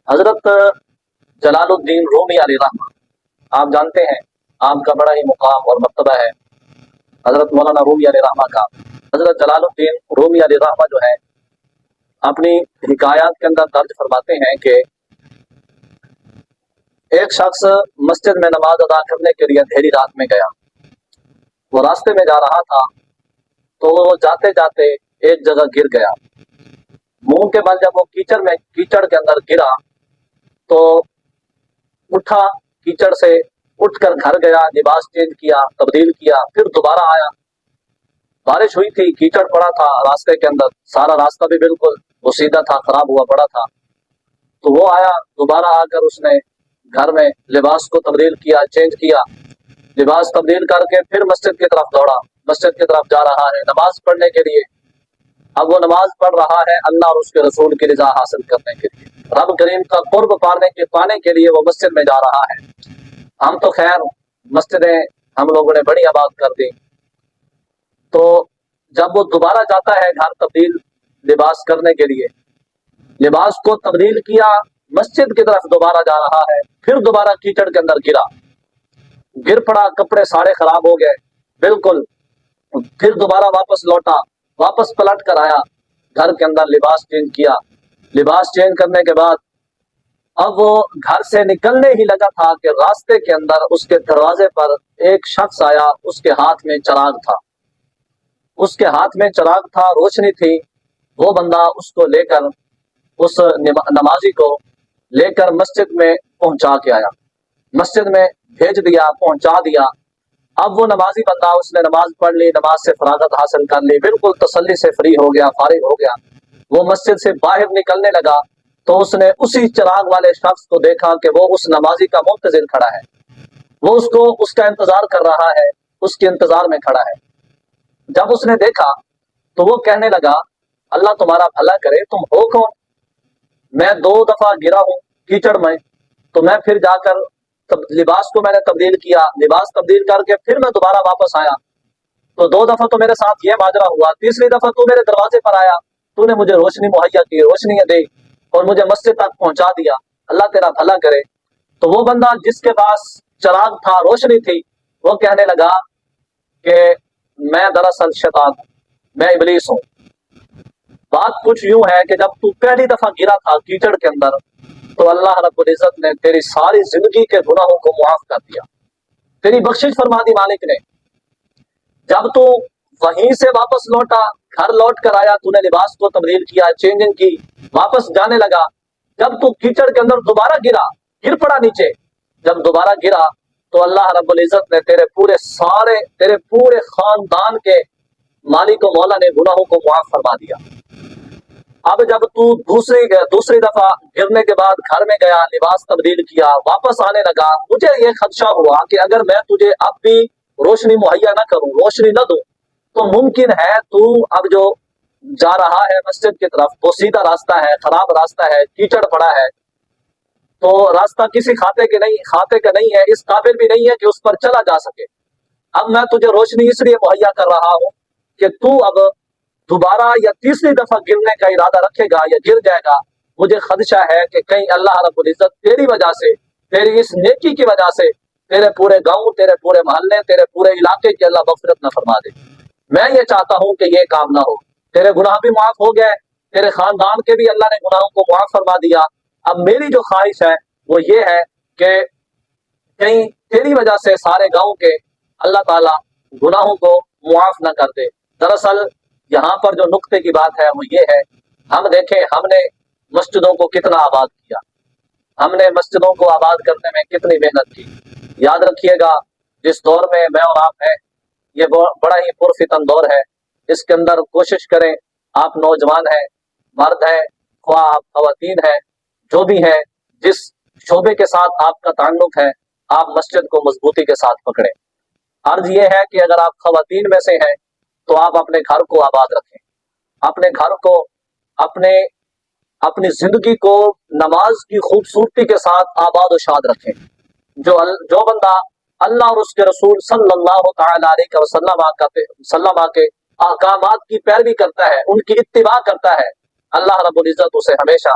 حضرت جلال الدین رومی علیہ رحمہ، آپ جانتے ہیں آپ کا بڑا ہی مقام اور مرتبہ ہے حضرت مولانا رومی علیہ رحمہ کا۔ حضرت جلال الدین رومی علیہ رحمہ جو ہے اپنی حکایات کے اندر درج فرماتے ہیں کہ ایک شخص مسجد میں نماز ادا کرنے کے لیے اندھیری رات میں گیا۔ وہ راستے میں جا رہا تھا تو وہ جاتے جاتے ایک جگہ گر گیا۔ منہ کے بل جب وہ کیچڑ کے اندر گرا تو اٹھا، کیچڑ سے اٹھ کر گھر گیا، لباس چینج کیا، تبدیل کیا، پھر دوبارہ آیا۔ بارش ہوئی تھی، کیچڑ پڑا تھا راستے کے اندر، سارا راستہ بھی بالکل بوسیدہ تھا، خراب ہوا پڑا تھا۔ تو وہ آیا، دوبارہ آ کر اس نے گھر میں لباس کو تبدیل کیا، چینج کیا، لباس تبدیل کر کے پھر مسجد کی طرف دوڑا، مسجد کی طرف جا رہا ہے نماز پڑھنے کے لیے۔ اب وہ نماز پڑھ رہا ہے اللہ اور اس کے رسول کی رضا حاصل کرنے کے لیے، رب کریم کا قرب پانے کے لیے وہ مسجد میں جا رہا ہے۔ ہم تو خیر مسجدیں ہم لوگوں نے بڑی آباد کر دی، تو جب وہ دوبارہ جاتا ہے گھر تبدیل لباس کرنے کے لیے، لباس کو تبدیل کیا، مسجد کی طرف دوبارہ جا رہا ہے، پھر دوبارہ کیچڑ کے اندر گر پڑا، کپڑے سارے خراب ہو گئے بالکل۔ پھر دوبارہ واپس لوٹا، واپس پلٹ کر آیا، گھر کے اندر لباس چینج کیا، لباس چینج کرنے کے بعد اب وہ گھر سے نکلنے ہی لگا تھا کہ راستے کے اندر اس کے دروازے پر ایک شخص آیا، اس کے ہاتھ میں چراغ تھا، اس کے ہاتھ میں چراغ تھا، روشنی تھی۔ وہ بندہ اس کو لے کر، اس نمازی کو لے کر مسجد میں پہنچا کے آیا، مسجد میں بھیج دیا، پہنچا دیا۔ اب وہ نمازی بندہ، اس نے نماز پڑھ لی، نماز سے فراغت حاصل کر لی، بالکل تسلی سے فری ہو گیا، فارغ ہو گیا۔ وہ مسجد سے باہر نکلنے لگا تو اس نے اسی چراغ والے شخص کو دیکھا کہ وہ اس نمازی کا منتظر کھڑا ہے، وہ اس کا انتظار کر رہا ہے، اس کے انتظار میں کھڑا ہے۔ جب اس نے دیکھا تو وہ کہنے لگا اللہ تمہارا بھلا کرے، تم ہو کون؟ میں 2 دفعہ گرا ہوں کیچڑ میں، تو میں پھر جا کر لباس کو میں نے تبدیل کیا، لباس تبدیل کر کے پھر میں دوبارہ واپس آیا، تو 2 دفعہ تو میرے ساتھ یہ ماجرا ہوا، تیسری دفعہ تو میرے دروازے پر آیا، تو نے مجھے روشنی مہیا کی، روشنی دی اور مجھے مسجد تک پہنچا دیا، اللہ تیرا بھلا کرے۔ تو وہ بندہ جس کے پاس چراغ تھا، روشنی تھی، وہ کہنے لگا کہ میں دراصل شیطان ہوں، میں ابلیس ہوں۔ بات کچھ یوں ہے کہ جب تو پہلی دفعہ گرا تھا کیچڑ کے اندر تو اللہ رب العزت نے تیری ساری زندگی کے گناہوں کو معاف کر دیا، تیری بخشش فرما دی مالک نے۔ جب تو وہیں سے واپس لوٹا، گھر لوٹ کر آیا، تو نے لباس کو تبدیل کیا، چینجنگ کی، واپس جانے لگا، جب تو کیچڑ کے اندر دوبارہ گر پڑا نیچے، جب دوبارہ گرا تو اللہ رب العزت نے تیرے پورے خاندان کے مالک و مولا نے گناہوں کو معاف فرما دیا۔ اب جب تو دوسری دفعہ گرنے کے بعد گھر میں گیا، لباس تبدیل کیا، واپس آنے لگا، مجھے یہ خدشہ ہوا کہ اگر میں تجھے اب بھی روشنی مہیا نہ کروں، روشنی نہ دوں، تو ممکن ہے تو اب جو جا رہا ہے مسجد کی طرف، وہ سیدھا راستہ ہے، خراب راستہ ہے، کیچڑ پڑا ہے، تو راستہ کسی کھاتے کا نہیں ہے، اس قابل بھی نہیں ہے کہ اس پر چلا جا سکے۔ اب میں تجھے روشنی اس لیے مہیا کر رہا ہوں کہ تو اب دوبارہ یا تیسری دفعہ گرنے کا ارادہ رکھے گا یا گر جائے گا، مجھے خدشہ ہے کہ کہیں اللہ رب العزت تیری وجہ سے، تیری اس نیکی کی وجہ سے تیرے پورے گاؤں، تیرے پورے محلے، تیرے پورے علاقے کی اللہ مغفرت نہ فرما دے۔ میں یہ چاہتا ہوں کہ یہ کام نہ ہو، تیرے گناہ بھی معاف ہو گئے، تیرے خاندان کے بھی اللہ نے گناہوں کو معاف فرما دیا۔ اب میری جو خواہش ہے وہ یہ ہے کہ کہیں تیری وجہ سے سارے گاؤں کے اللہ تعالیٰ گناہوں کو معاف نہ کر دے۔ دراصل یہاں پر جو نقطے کی بات ہے وہ یہ ہے، ہم دیکھیں ہم نے مسجدوں کو کتنا آباد کیا، ہم نے مسجدوں کو آباد کرنے میں کتنی محنت کی۔ یاد رکھیے گا جس دور میں میں اور آپ ہیں، یہ بڑا ہی پرفتن دور ہے، اس کے اندر کوشش کریں، آپ نوجوان ہیں، مرد ہیں، خواہ آپ خواتین ہیں، جو بھی ہیں، جس شعبے کے ساتھ آپ کا تعلق ہے، آپ مسجد کو مضبوطی کے ساتھ پکڑیں۔ عرض یہ ہے کہ اگر آپ خواتین میں سے ہیں تو آپ اپنے گھر کو آباد رکھیں، اپنے گھر کو، اپنی زندگی کو نماز کی خوبصورتی کے ساتھ آباد و شاد رکھیں۔ جو بندہ اللہ اور اس کے رسول صلی اللہ تعالی علیہ وسلم کے احکامات کی پیروی کرتا ہے، ان کی اتباع کرتا ہے، اللہ رب العزت اسے ہمیشہ